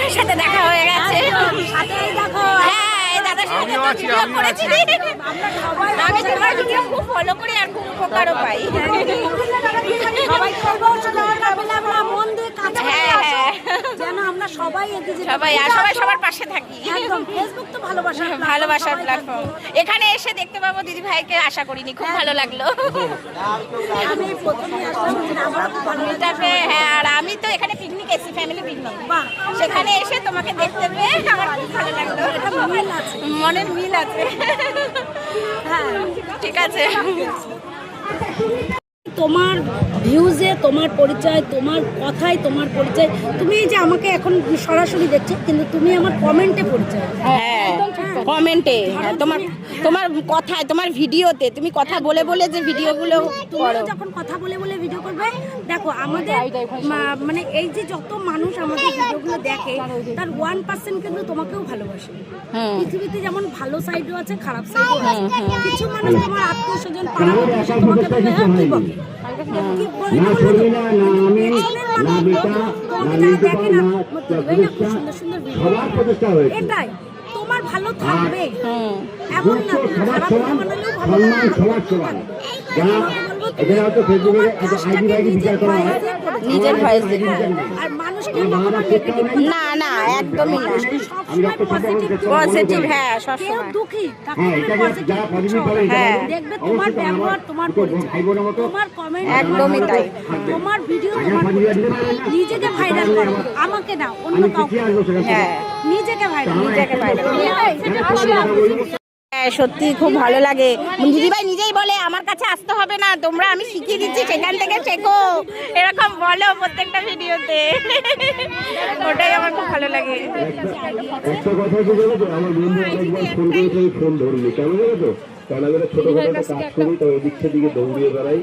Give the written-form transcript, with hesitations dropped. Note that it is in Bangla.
দাদার সাথে দেখা হয়ে গেছে। হ্যাঁ, এই দাদার সাথে ভিডিও করেছি। আমি তোমার ভিডিও খুব ফলো করি আর খুব উপকারও পাই। সবাই সবার পাশে থাকি। ভালোবাসার প্ল্যাটফর্ম। এখানে এসে দেখতে পাবো দিদি ভাইকে, আশা করিনি, খুব ভালো লাগলো। হ্যাঁ, আর আমি তো এখানে পিকনিক এসেছি, ফ্যামিলি পিকনিক। সেখানে এসে তোমাকে দেখতে পেয়ে আমার খুব ভালো লাগলো। মনের মিল আছে। হ্যাঁ, ঠিক আছে। তোমার ভিউজে তোমার পরিচয়, তোমার কথায় তোমার পরিচয়। তুমি এই যে আমাকে এখন সরাসরি দেখছো, কিন্তু তুমি আমার কমেন্টে পরিচয়। হ্যাঁ, কমেন্টে, তোমার কথায়, তোমার ভিডিওতে তুমি কথা বলে বলে যে ভিডিওগুলো করো। যখন কথা বলে বলে ভিডিও করবে, দেখো আমাদের মানে এই যে যত মানুষ আমাদের ভিডিওগুলো দেখে, তার 1% কিন্তু তোমাকেও ভালোবাসে। পৃথিবীতে যেমন ভালো সাইডও আছে, খারাপ সাইডও আছে। কিছু মানুষ তোমার আত্মীয় স্বজন, পাড়া প্রতিবেশী তোমাকে বলে, হ্যাঁ কি বলে, কি বলে তোমাকে যারা দেখে না, খুব সুন্দর সুন্দর ভিডিও, এটাই তোমার ভালো থাকবে। এমন না খারাপ বানালেও ভালো নিজের ভয়েস আর মানুষকে না না, একদমই না, পজিটিভ। হ্যাঁ, সবসময় দুঃখী দেখবে তোমার ব্যবহার, তোমার পরিচয়, তোমার কমেন্ট, একদমই তাই। তোমার ভিডিও, তোমার নিজেকে ভাইরাল করো, আমাকে না অন্য কাউকে। হ্যাঁ, নিজেকে ভাইরাল, নিজেকে ভাইরাল। হ্যাঁ, সত্যি খুব ভালো লাগে। দিদিভাই নিজেই বলে আমার কাছে আসতে হবে না, তোমরা, আমি শিখিয়ে দিচ্ছি, সেখান থেকে শেখো, এরকম বলো প্রত্যেকটা ভিডিওতে। ওটাই আমার খুব ভালো লাগে। একটা কথা কি বলো তো, আমার বন্ধু একবার ফোন করেছে, ফোন ধরলি কেন জানো তো, কারণ ছোটখাটো একটা কাজ করি, তো ওই দিক থেকে দৌড়িয়ে বেড়াই।